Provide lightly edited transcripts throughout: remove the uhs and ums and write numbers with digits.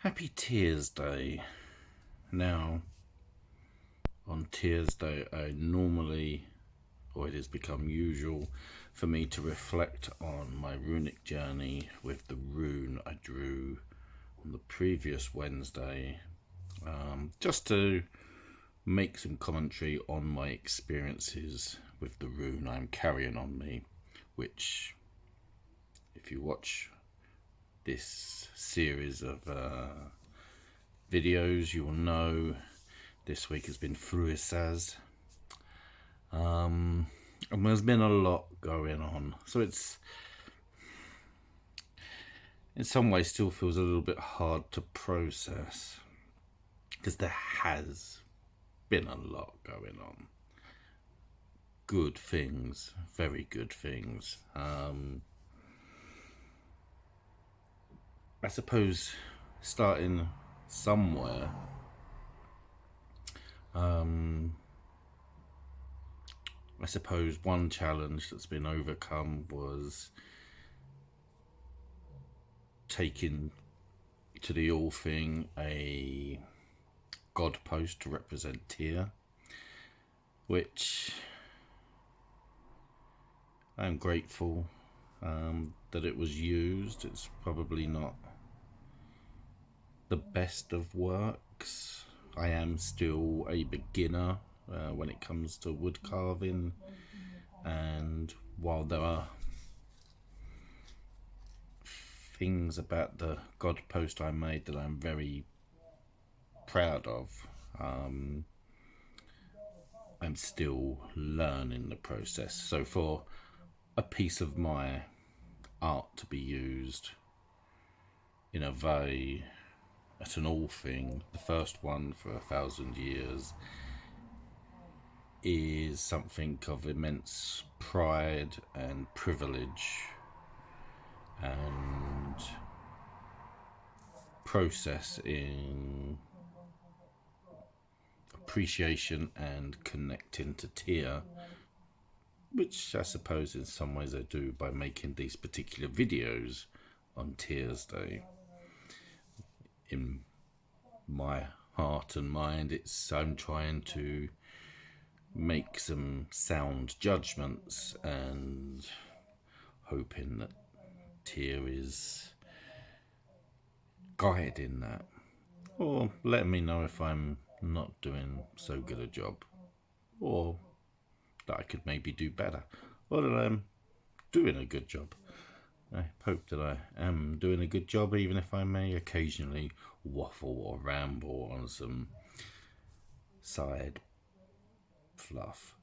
Happy Tears Day. Now, on Tears Day, I normally, or it has become usual, for me to reflect on my runic journey with the rune I drew on the previous Wednesday, just to make some commentary on my experiences with the rune I'm carrying on me, which, if you watch this series of videos, you will know this week has been Thurisaz. And there's been a lot going on, so it's in some ways still feels a little bit hard to process because there has been a lot going on. Good things, very good things. I suppose starting somewhere, I suppose one challenge that's been overcome was taking to the all thing a god post to represent Tyr, which I'm grateful that it was used. It's probably not the best of works. I am still a beginner when it comes to wood carving, and while there are things about the god post I made that I'm very proud of, I'm still learning the process. So for a piece of my art to be used in a way at an all thing, the first one for 1,000 years, is something of immense pride and privilege and process in appreciation and connecting to Tyr, which I suppose in some ways I do by making these particular videos on Tears Day. In my heart and mind, I'm trying to make some sound judgments and hoping that Tyr is guiding that, or letting me know if I'm not doing so good a job, or that I could maybe do better, or that I'm doing a good job. I hope that I am doing a good job, even if I may occasionally waffle or ramble on some side fluff.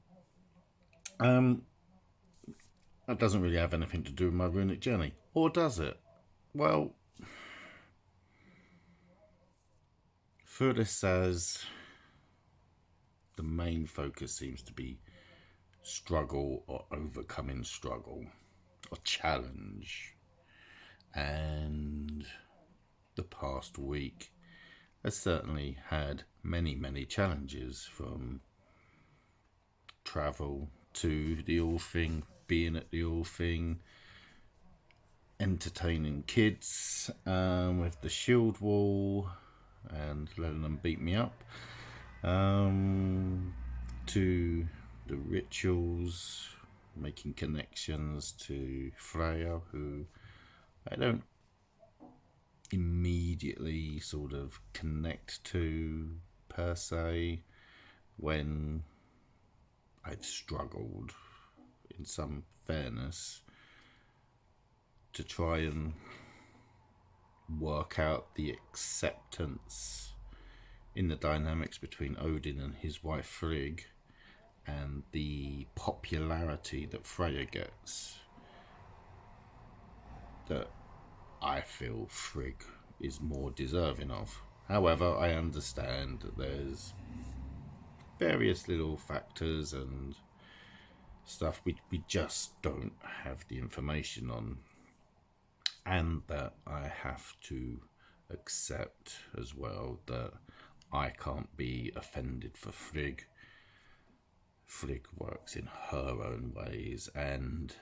That doesn't really have anything to do with my runic journey, or does it? Well, Thurisaz, the main focus seems to be struggle or overcoming struggle or challenge, and the past week has certainly had many challenges, from travel to the all thing, being at the all thing, entertaining kids with the shield wall and letting them beat me up, to the rituals, making connections to Freya, who I don't immediately sort of connect to per se, when I've struggled, in some fairness, to try and work out the acceptance in the dynamics between Odin and his wife Frigg, and the popularity that Freya gets, that I feel Frigg is more deserving of. However, I understand that there's various little factors and stuff we just don't have the information on, and that I have to accept as well that I can't be offended for Frigg. Frigg works in her own ways, and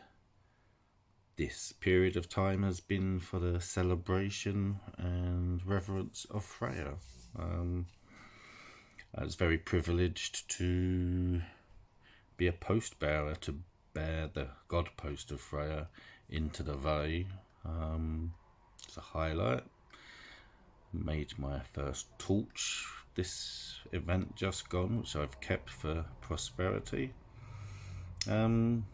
this period of time has been for the celebration and reverence of Freya. I was very privileged to be a post bearer to bear the god post of Freya into the valley. It's a highlight. Made my first torch this event just gone, which I've kept for prosperity. And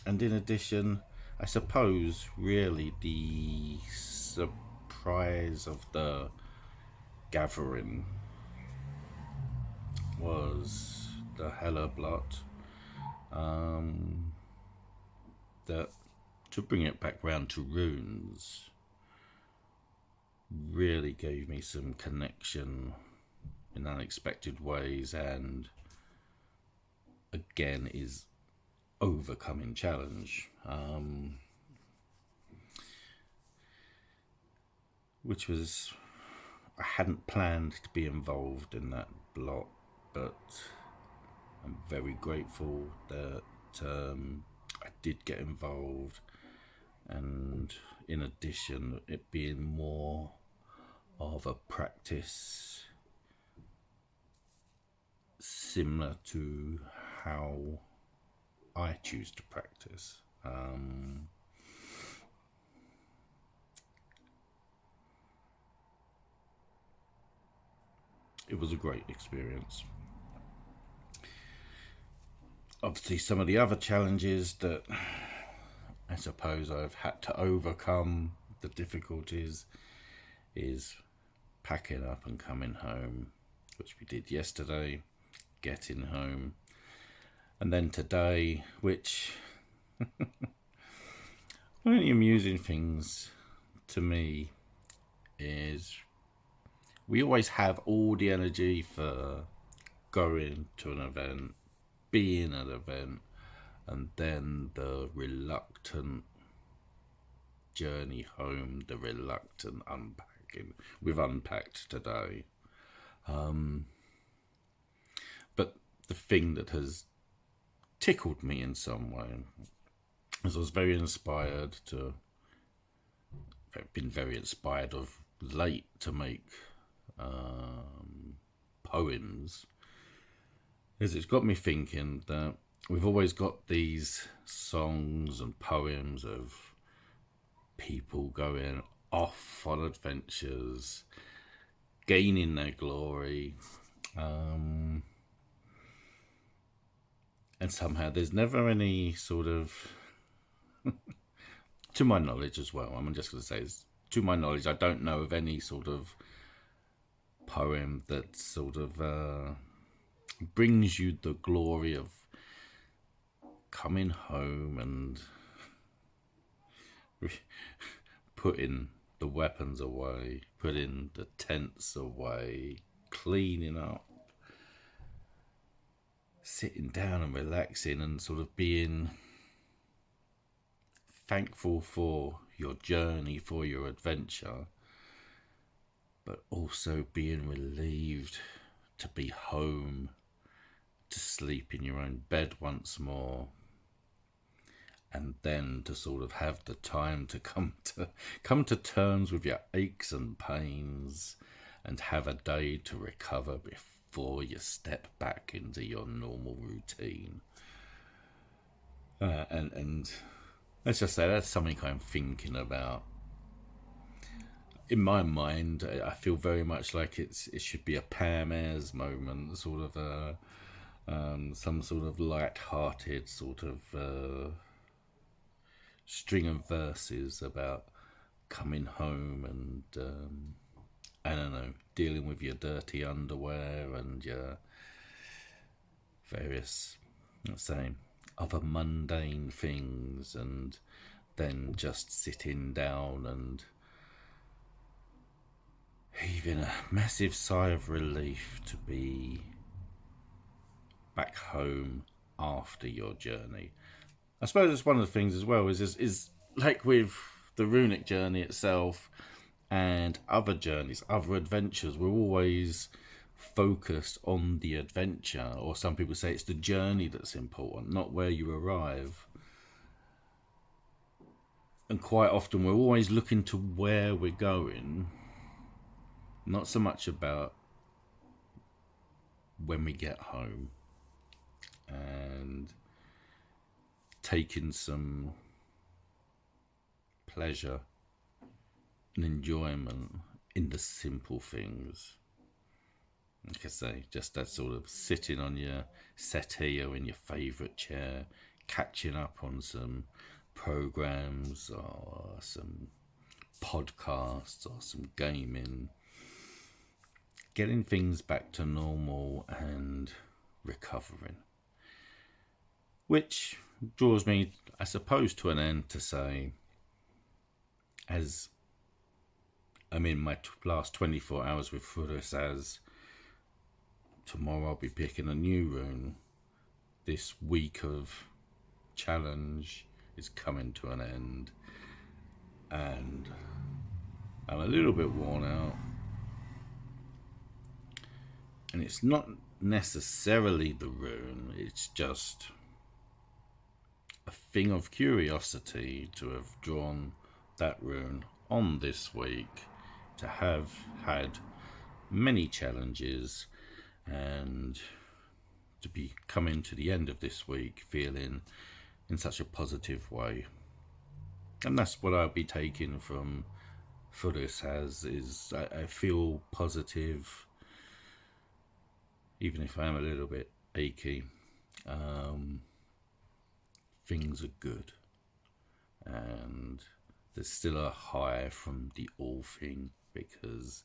in addition, I suppose really the surprise of the gathering was the Hela blot. That, to bring it back round to runes, really gave me some connection in unexpected ways, and again is overcoming challenge, which was, I hadn't planned to be involved in that blot, but I'm very grateful that I did get involved, and in addition, it being more of a practice similar to how I choose to practice. It was a great experience. Obviously, some of the other challenges that I suppose I've had to overcome, the difficulties, is packing up and coming home, which we did yesterday, getting home, and then today, which one of the amusing things to me is we always have all the energy for going to an event, being at an event, and then the reluctant journey home, the reluctant unpacking. We've unpacked today. But the thing that has tickled me in some way is I was very inspired I've been very inspired of late to make poems, is it's got me thinking that we've always got these songs and poems of people going off on adventures, gaining their glory, and somehow there's never any sort of to my knowledge as well, I'm just going to say is, to my knowledge, I don't know of any sort of poem that sort of brings you the glory of coming home and putting the weapons away, putting the tents away, cleaning up, sitting down and relaxing and sort of being thankful for your journey, for your adventure, but also being relieved to be home, to sleep in your own bed once more, and then to sort of have the time to come to terms with your aches and pains and have a day to recover before you step back into your normal routine. And let's just say that's something I'm thinking about. In my mind, I feel very much like it should be a Pam Ayres moment, sort of some sort of light-hearted sort of string of verses about coming home and I don't know, dealing with your dirty underwear and your various, let's say, other mundane things, and then just sitting down and heaving a massive sigh of relief to be back home after your journey. I suppose it's one of the things as well is like with the Runic Journey itself and other journeys, other adventures, we're always focused on the adventure, or some people say it's the journey that's important, not where you arrive. And quite often we're always looking to where we're going, not so much about when we get home, and taking some pleasure and enjoyment in the simple things. Like I say, just that sort of sitting on your settee or in your favourite chair, catching up on some programs or some podcasts or some gaming, getting things back to normal and recovering. Which draws me, I suppose, to an end to say, as I'm in my last 24 hours with Thurisaz, tomorrow I'll be picking a new rune. This week of challenge is coming to an end, and I'm a little bit worn out. And it's not necessarily the rune, it's just a thing of curiosity to have drawn that rune on this week, to have had many challenges, and to be coming to the end of this week feeling in such a positive way. And that's what I'll be taking from Thurisaz, is I feel positive, even if I am a little bit achy. Things are good, and there's still a high from the all thing, because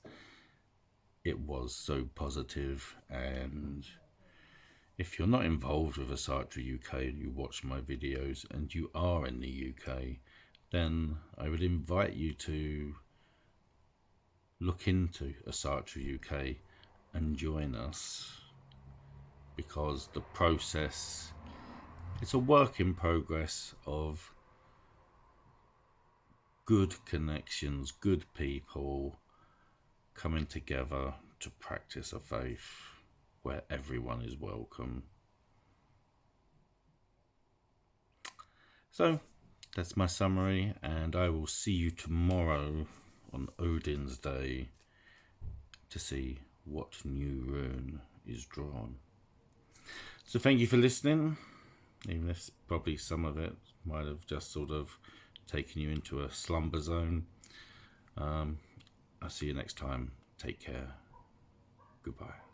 it was so positive. And if you're not involved with AsatruUK and you watch my videos and you are in the UK, then I would invite you to look into AsatruUK and join us, because the process, it's a work in progress of good connections, good people coming together to practice a faith where everyone is welcome. So that's my summary, and I will see you tomorrow on Odin's Day to see what new rune is drawn. So thank you for listening, even if probably some of it might have just sort of taken you into a slumber zone. I'll see you next time. Take care. Goodbye.